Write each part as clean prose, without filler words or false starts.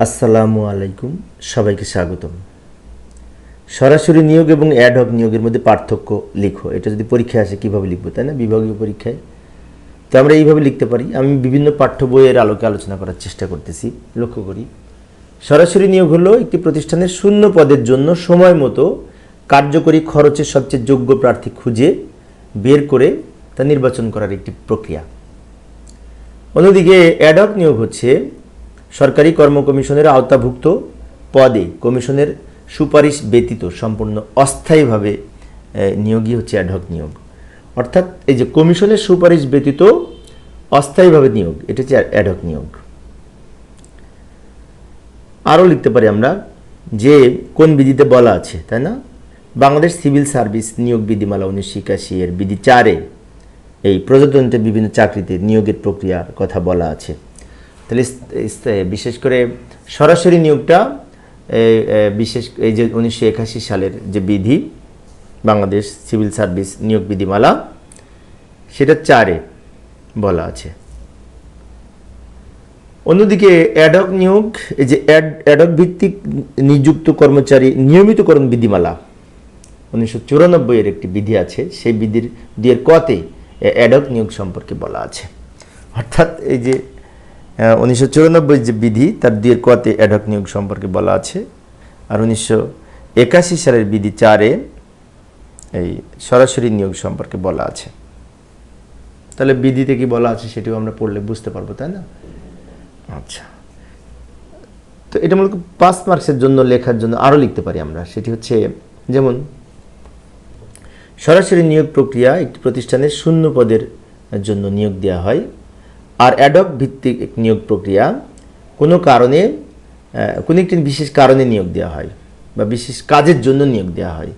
আসসালামু আলাইকুম, সবাইকে স্বাগতম। সরাসরি নিয়োগ এবং অ্যাডহক নিয়োগের মধ্যে পার্থক্য লিখো। এটা যদি পরীক্ষায় আসে কীভাবে লিখবো, তাই না? বিভাগীয় পরীক্ষায় তো আমরা এইভাবে লিখতে পারি। আমি বিভিন্ন পাঠ্য বইয়ের আলোকে আলোচনা করার চেষ্টা করতেছি। লক্ষ্য করি, সরাসরি নিয়োগ হলো একটি প্রতিষ্ঠানের শূন্য পদের জন্য সময় মতো কার্যকরী খরচের সবচেয়ে যোগ্য প্রার্থী খুঁজে বের করে তা নির্বাচন করার একটি প্রক্রিয়া। অন্যদিকে অ্যাডহক নিয়োগ হচ্ছে সরকারি কর্ম কমিশনের আওতাভুক্ত পদে কমিশনের সুপারিশ ব্যতীত সম্পূর্ণ অস্থায়ীভাবে নিয়োগই হচ্ছে অ্যাডহক নিয়োগ। অর্থাৎ এই যে কমিশনের সুপারিশ ব্যতীত অস্থায়ীভাবে নিয়োগ, এটা হচ্ছে অ্যাডহক নিয়োগ। আরও লিখতে পারি আমরা যে কোন বিধিতে বলা আছে, তাই না? বাংলাদেশ সিভিল সার্ভিস নিয়োগ বিধিমালা 1981 এর বিধি 4-এ এই প্রজাতন্ত্রের বিভিন্ন চাকরিতে নিয়োগের প্রক্রিয়ার কথা বলা আছে। তাহলে বিশেষ করে সরাসরি নিয়োগটা এই যে 1981 সালের যে বিধি বাংলাদেশ সিভিল সার্ভিস নিয়োগ বিধিমালা, সেটা 4-এ বলা আছে। অন্যদিকে অ্যাডহক নিয়োগ, এই যে অ্যাডহক ভিত্তিক নিযুক্ত কর্মচারী নিয়মিতকরণ বিধিমালা 1994 এর একটি বিধি আছে, সেই বিধির 2 কতে অ্যাডহক নিয়োগ সম্পর্কে বলা আছে। অর্থাৎ এই যে 1994 যে বিধি, তার 2 কতে অ্যাডহক নিয়োগ সম্পর্কে বলা আছে, আর 1981 সালের বিধি 4-এ এই সরাসরি নিয়োগ সম্পর্কে বলা আছে। তাহলে বিধিতে কি বলা আছে সেটিও আমরা পড়লে বুঝতে পারবো, তাই না? আচ্ছা, তো এটা মূলত 5 মার্কসের জন্য লেখার জন্য আরও লিখতে পারি আমরা। সেটি হচ্ছে যেমন সরাসরি নিয়োগ প্রক্রিয়া একটি প্রতিষ্ঠানের শূন্য পদের জন্য নিয়োগ দেওয়া হয়, আর অ্যাডহক ভিত্তিক নিয়োগ প্রক্রিয়া কোনো কারণে কোনো একটি বিশেষ কারণে নিয়োগ দেওয়া হয় বা বিশেষ কাজের জন্য নিয়োগ দেওয়া হয়।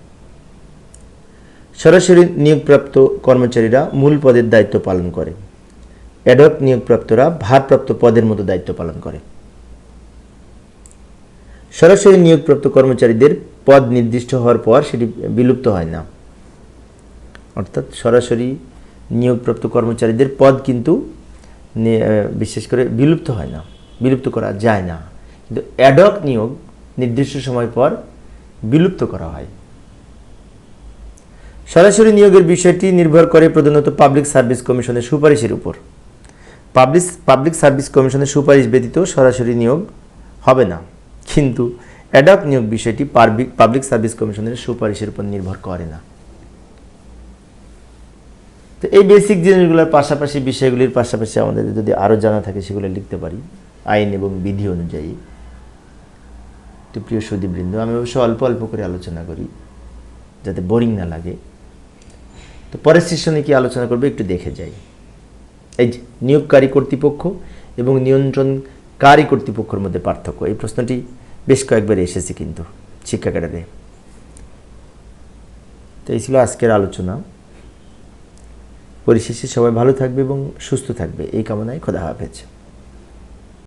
সরাসরি নিয়োগপ্রাপ্ত কর্মচারীরা মূল পদের দায়িত্ব পালন করে, অ্যাডহক নিয়োগপ্রাপ্তরা ভারপ্রাপ্ত পদের মতো দায়িত্ব পালন করে। সরাসরি নিয়োগপ্রাপ্ত কর্মচারীদের পদ নির্দিষ্ট হওয়ার পর সেটি বিলুপ্ত হয় না। অর্থাৎ সরাসরি নিয়োগপ্রাপ্ত কর্মচারীদের পদ কিন্তু বিশেষ করে বিলুপ্ত হয় না, বিলুপ্ত করা যায় না। কিন্তু অ্যাডহক নিয়োগ নির্দিষ্ট সময় পর বিলুপ্ত করা হয়। সরাসরি নিয়োগের বিষয়টি নির্ভর করে প্রধানত পাবলিক সার্ভিস কমিশনের সুপারিশের উপর। পাবলিক সার্ভিস কমিশনের সুপারিশ ব্যতীত সরাসরি নিয়োগ হবে না, কিন্তু অ্যাডহক নিয়োগ বিষয়টি পাবলিক সার্ভিস কমিশনের সুপারিশের উপর নির্ভর করে না। তো এই বেসিক জিনিসগুলোর পাশাপাশি, বিষয়গুলির পাশাপাশি আমাদের যদি আরও জানা থাকে সেগুলো লিখতে পারি আইন এবং বিধি অনুযায়ী। তো প্রিয় সুধীবৃন্দ, আমি অবশ্য অল্প অল্প করে আলোচনা করি যাতে বোরিং না লাগে। তো পরের সেশনে কি আলোচনা করবে একটু দেখে যাই। এই যে নিয়োগকারী কর্তৃপক্ষ এবং নিয়ন্ত্রণকারী কর্তৃপক্ষের মধ্যে পার্থক্য, এই প্রশ্নটি বেশ কয়েকবার এসেছে কিন্তু শিক্ষা ক্যাডারে। তো এই ছিল আজকের আলোচনা। পরিশেষে সবাই ভালো থাকবে এবং সুস্থ থাকবে এই কামনায় খোদা হাফেজ।